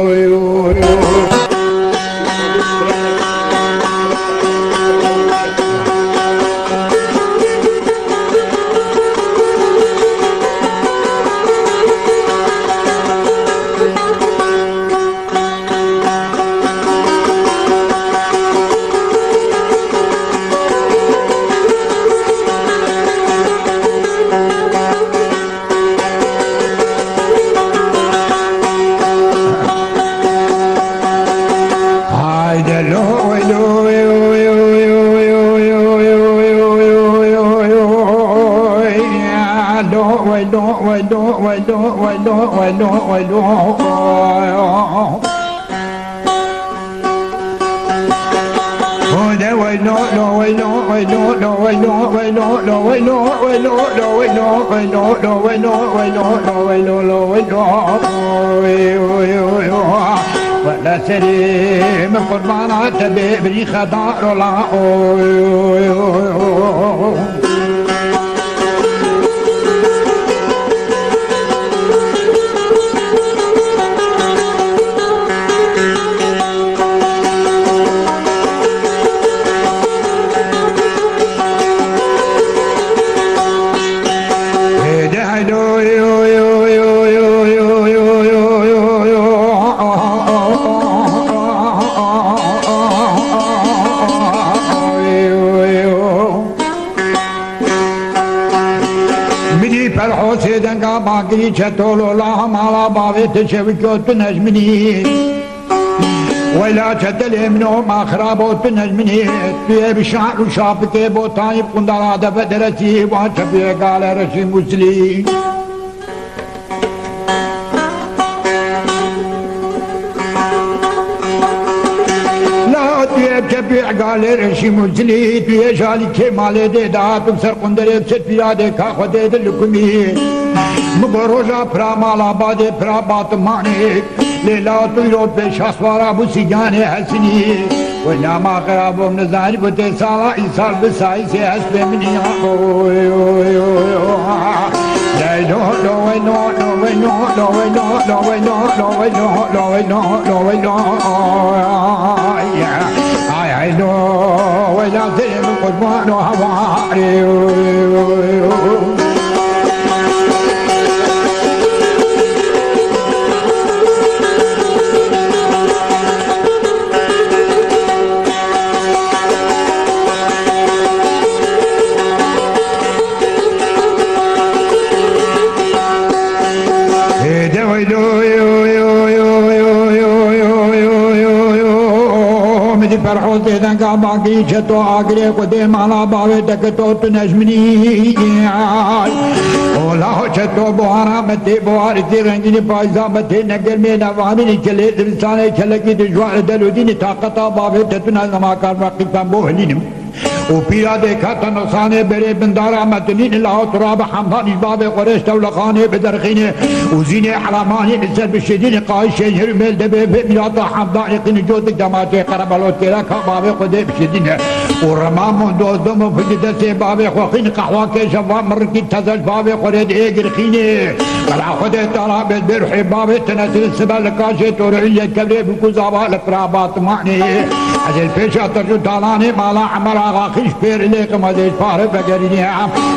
ولا سليم قربانات ببري خضار الله باقی چطول الله مالا باوی تشویکوت نجمنی ولا چطل منو ما خرابوت نجمنی توی بشعر و شاپکه بوتانی قندرات بدرسی وان چپیه قال رشی مسلی لا توی چپیه قال رشی مسلی توی شالی که ماله ده داتم سر قندره بسر پیاده که خوده دلکمی مبروجا پرا مالا باده پرا باتمانی لیلا تویرو پیش اسوارا بسیگان حسنی و ناما قرابم نظاری بوده سالا ایسال بسائی سے حسب منی فرحو دیدن کا باقی چھتو آگرے کو دے مالا باوے تکتو تنجمنی اولا چھتو بوارا متے بواری تی رنگی پایزا متے نگر میں نوامی چلے درسانے چلکی دجوار دلو دین طاقتا باوے تتنا نماکار وقتا بوہلینم و پیرا دیکھا تا نصانے برے بندارا مدنین اللہ تراب حمدانی باب قریش دولخانے بدرخینے و زین حرامانی نسل بشدین قائشین ہرمیل دبے بمیراتا حمدانی قین جوتک جماعتے قربالوت کے رکھا باب قدے بشدین و رمامون دوزدوم و فجدہ سے باب خوخین قحوا کے شوا مرکی تزل باب قرید ایگر خینے بلا خدے تارا بید برحی باب تنسل سبا لکاشے تورعیت کبرے بکو زاوال پرابات معنی عزیز پیشا ترجو تالانے مالا عمر آغا خیش پیر لیکم عزیز پار بگرینی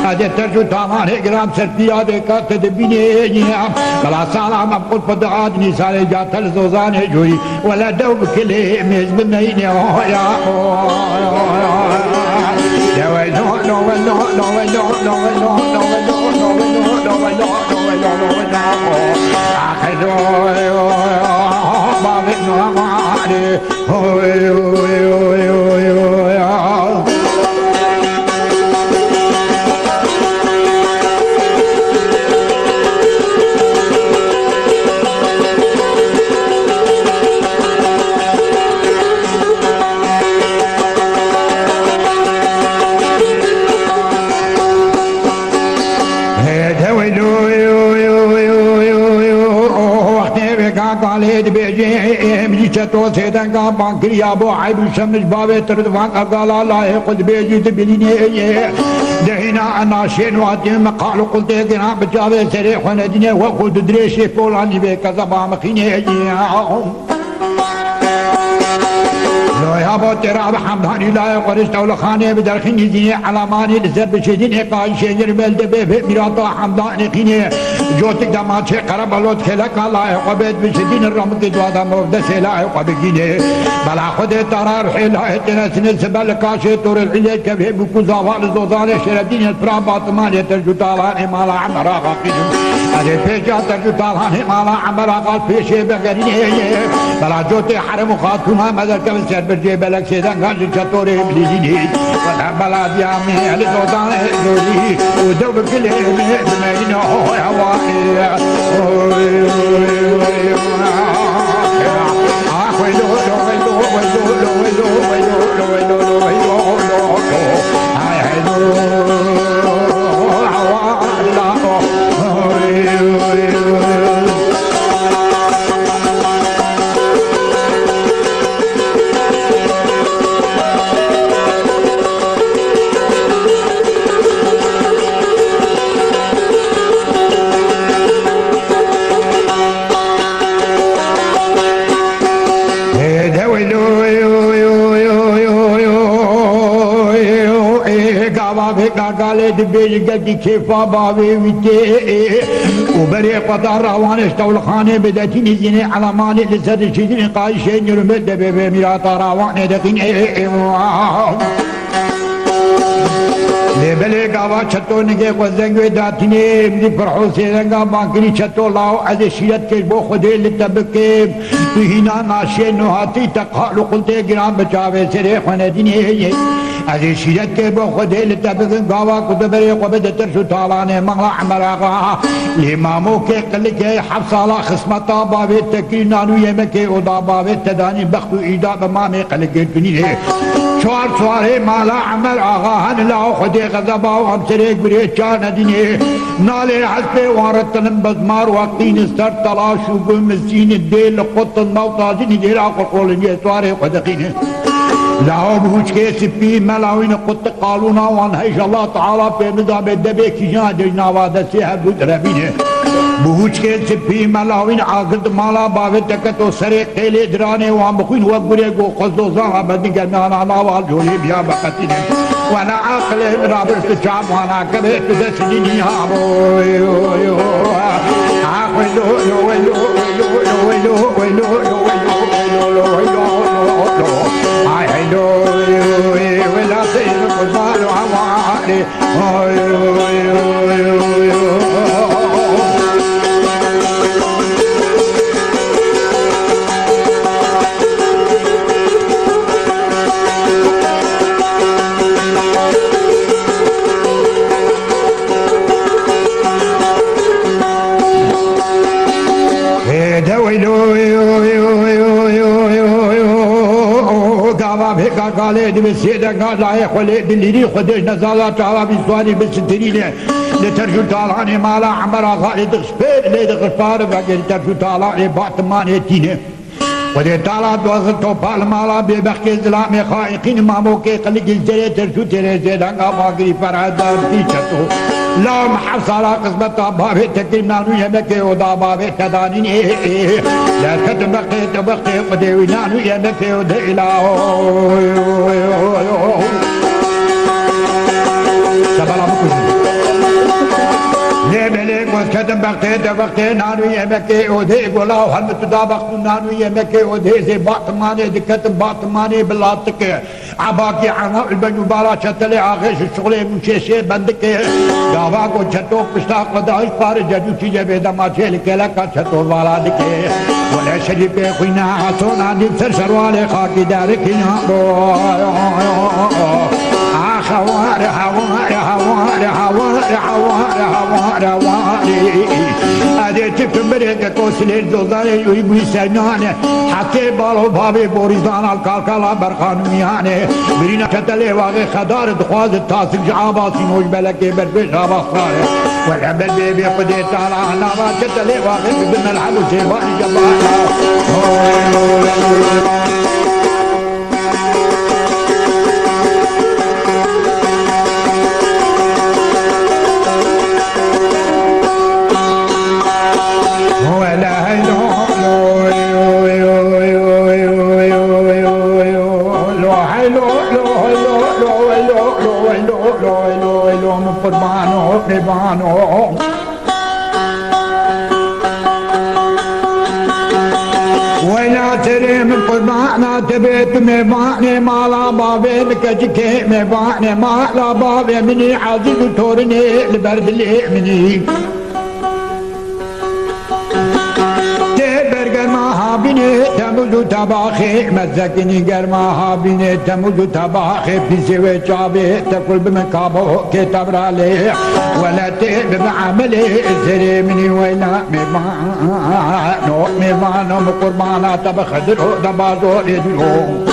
عزیز ترجو تالانے گرام سرپیا دیکھا تدبینی بلا سالا مبقود پدعاد نیسالے جاتل زوزانے جوئی ولا دوب کلے میز بنینی تو سیدن کا بانکری ابو عیب شمس باب تردوان قال لا قد بيجي تبليني دهنا انا شين واتي مقال قلت انا بجاوي سريح ونجني وقلت دريشي فولاني بكذا مخيني يا ابو تراب حمداني لا قرشت ولا خانه بدرخني زي علاماني لسب شدين قاي شجر بلد به ميراتا حمداني خيني جوتك دما چه قرب لوت خلق الله قبد بشدين الرم کی دعا مقدس لا قبگيني بلا خد ترار حلا تنسن سبل كاش تور العلي كبه بكوزاوال زوزان شردين الفرا باطمان ترجو تعالى مالا عمرا قيم ادي فيجا ترجو تعالى مالا عمرا قال فيشه بغريني بلا جوتي حرم خاتون مدر كم سر برجي بلك سيدان غاج چطوري بليني ولا بلا ديامي على زوزان دوري ودوب كلمه بمينه هوا بيج قدي كيفا بابي ويتي وبري قطار روانش طول خانه بدتني زيني على ماني لسد شدني قايشين يرمد بيبي ميراتا روانه دقين لبلي قاوا چتو نگه قزنگوی داتنی بدي فرحو سيرنگا بانكري چتو لاو از شيرت کے بو خودي لتبكي هنا ناشي نوهاتي تقالو قلتے گرام بچاوے سرے خندني از شيرت کے بو خودي لتبكي قاوا قدبري قبد ترشو تالانه مغلا عمراغا الامامو کے قل کے حفصالا خصمتا باوے تکرینانو يمكي ادا باوے تداني بختو ايدا بمامي قل کے دني چوار چوارے مالا عمر آغا ہن لاؤ خدے غضباؤ ہم سرے گرے چاہ ندینے نالے حسپے وارتنم بزمار وقتین سر تلاشو بمسین الدیل قطن موتا جنی دیرا قرقولن یہ چوارے خدقین لاؤ بوچ کے سپی ملاوین قط قالونا وان حیش اللہ تعالی پہ مذاب دبے کی جان جنا وعدہ سے حبود ربینے بوچ کے سپی ملاوین آگرد مالا باوے تکتو سرے قیلے درانے وان بخوین وگرے گو خزدو زاہا بدنگر نانا ناوال جولی بیا بقتینے وانا عقل رابرت چاب وانا کبھے تدسنینی آبوی آخوی لو لو لو لو لو لو لو لو لو لو آئی لو ولا سیر قربان عوالي قالي دي بسيدة قال لا يخلي باللي خدش نزالا تعالى بسواني بالسترين لترجو طالعني مالا عمرا غالي دغسبير لي دغسبار باقي ترجو طالعني باطمان يتينه ودي طالع دوزن توبال مالا ببخي زلامي خائقين ماموكي قلق الجري ترجو تري زيدان باقي فرادار في شتو لا محصلا قسمتا بابي تكرمانو يمكي ودا بابي تدانين لا تبقي قدي وينانو يمكي ودا إلهو سبلا مكوزي ليبلي وكتم بقتي دبقتي نانو يمكي ودي قولا وهم تدابق نانو يمكي ودي زي باطماني دكتم باطماني بلاتك عباكي عنا البنو بالا شتلي آخيش الشغلي منشيشي بندك دعواكو شتوك بشتاق ودعش پار جدو تيجي بيدا ما چهل كلاكا شتو بالا دكي ولا شريف خوينا عطونا دي سر شروالي خاكي داركينا خواري خواري خواري خواري خواري خواري خواري هذه تكمرك كوسلي زوزاني يبي سنانه حتى بالو بابي بوريزان الكالكالا برخانيانه برينا كتلي واقع خدار دخواز التاسق جعاباسي نوش بلكي بربش عباصاره والعمل بيبي قديت على عنابا كتلي واقع بدنا الحلو سيباني جبانا قربانو ولا تري من قربانا تبيت مباني مالا بابي مكجكي مباني مالا بابي مني عزيز تورني البرد اللي مني گرما بینه تموز تباخی مزکنی گرما بینه تموز تباخی پیسی و چابه تکل بمکابو که تبراله ولا تیب بعمله زری منی ویلا میبانو میبانو مقربانا تبخدرو دبازو ادلو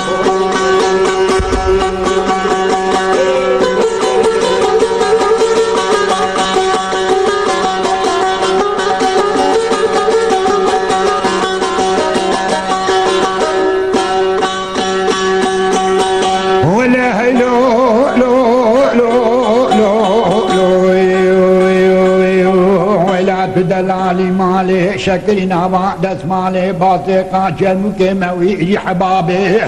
دلالي مالي شكرنا بعد مالي باطقة جنوك موي حبابي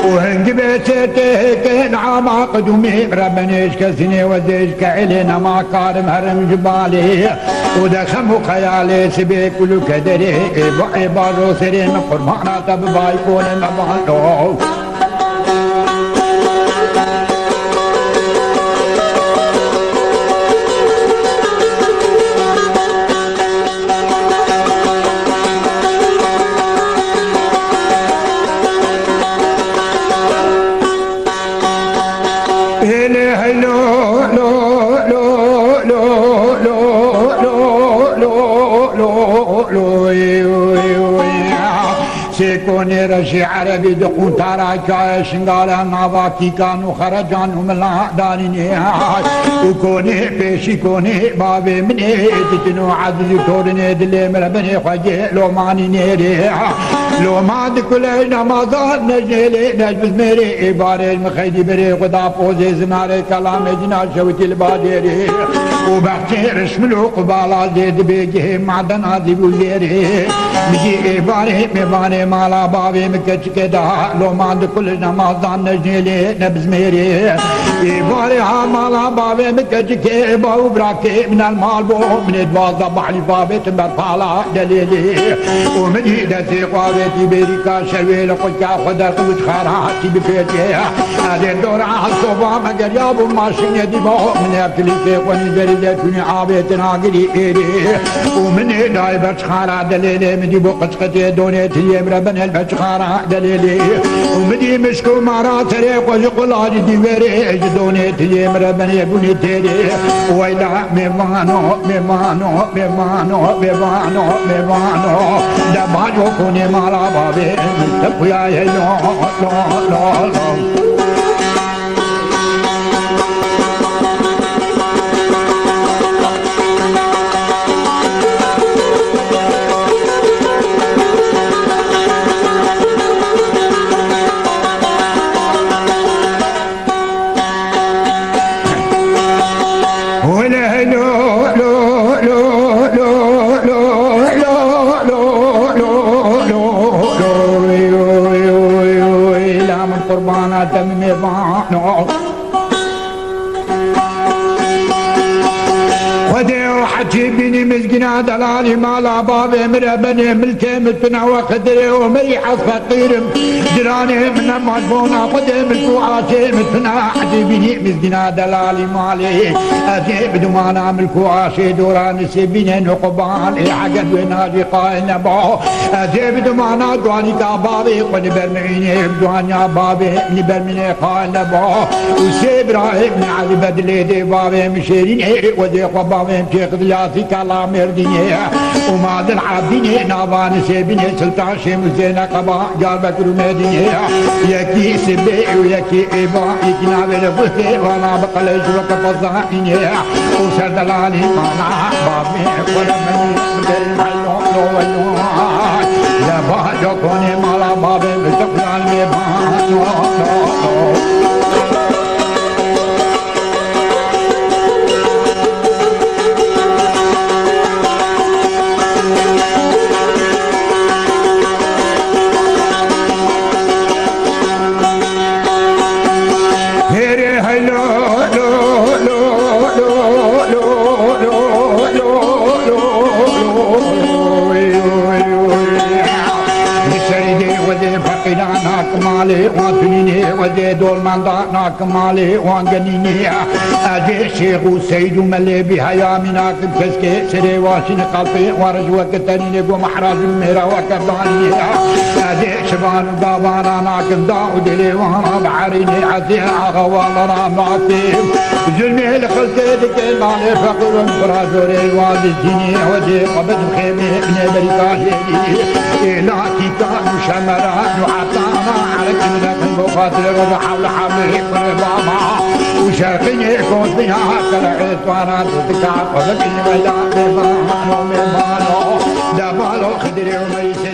وهنج بيتي كان عما قدومي ربنيش كسني وديش كعلينا ما كارم هرم جبالي ودخمو خيالي سبي كل كدري بارو سرين قربانا تبباي كون مبالو سيكوني رشي عربي دقون تاراكا شنغالا نافاكي كانوا خرجان وملا داريني وكوني بيشي كوني بابي مني تتنو عزيزي تورني دلي مربني خجي لو ماني نيري لو ما دكولي نمازان نجيلي نجبز ميري إباري مخيدي بري قدا فوزي زناري كلامي جنا شوتي الباديري وبحكي رشملو قبالا زيد بيجي معدن عزيب وزيري مجي إباري مباني مالا بابي مكتشكي دا لو ما دكولي نمازان نجيلي نبز ميري إباري ها مالا بابي مكتشكي باو براكي من المال بو من ادوازة بحلي بابي تنبر فالا دليلي ومجي دسي قوابي بيريكا شروي لقلكا خدا قوت خاراتي بفيتي هذه الدورة عالصوبة مقر يابو ماشين يدي بو من ابتلي في قوني بريدتوني عابيت ناقري ايري ومن هداي بشخارا دليلي مدي بو قسقتي دونيتي يمرا بن البشخارا دليلي ومدي مشكو مارا سريق وشقلاجي دي وريج دونيتي يمرا بن يبوني تيري ويلا ميمانو ميمانو ميمانو ميمانو ميمانو دباجو كوني مالا بابي تبويا يا لا لا لا ودي وحكي بني مسكنا دلالي مالا بابي مربني ملتي متنا وخدري ومريح فقير دراني من مجبونا قدي ملكو عاشي متنا حكي بني مسكنا دلالي مالي أتي بدمانا ملكو عاشي دوران سيبيني نقبان حقد ونادي قائل نبو أتي بدمانا دواني كابابي قد برمعيني بدوانيا بابي نبرميني قائل نبو وسيبراهيم علي بدلي دي بابي مشيريني ودي قبابي مشيخ دلاسي كلا مرديني وماد العابديني نابان سيبيني سلطان شيم زينة قبا جال بكر مديني يكي سبي ويكي إبا يكي نابي لفتي وانا بقليش وكفظاني وسردلاني مانا بابي ولمني بدل حلو واللون لبا جوكوني مالا بابي مستقلال ميبان مالي وانتنيني ودي دول منطقناك مالي وانقنيني أدي شيخ وسيد وملي بها يا مناك بكسكي سري واشن قلبي ورجوك تنيني ومحراج الميرا وكباني أدي شبان وقابانا ناك داود لي وانا بحريني عزي أغوال راماتي ظلمي لخلتي دكي مالي فقر ومفراجوري وادي الجيني ودي قبض خيمي ابن بريكاهي إلاكي كان شمران وعطانا عليك من المقاتل وضع حول حمله قرباما وشاقيني يكون بها كالعيد وانا تتكعب وذكي ولا بمانو دبالو خدري وميسي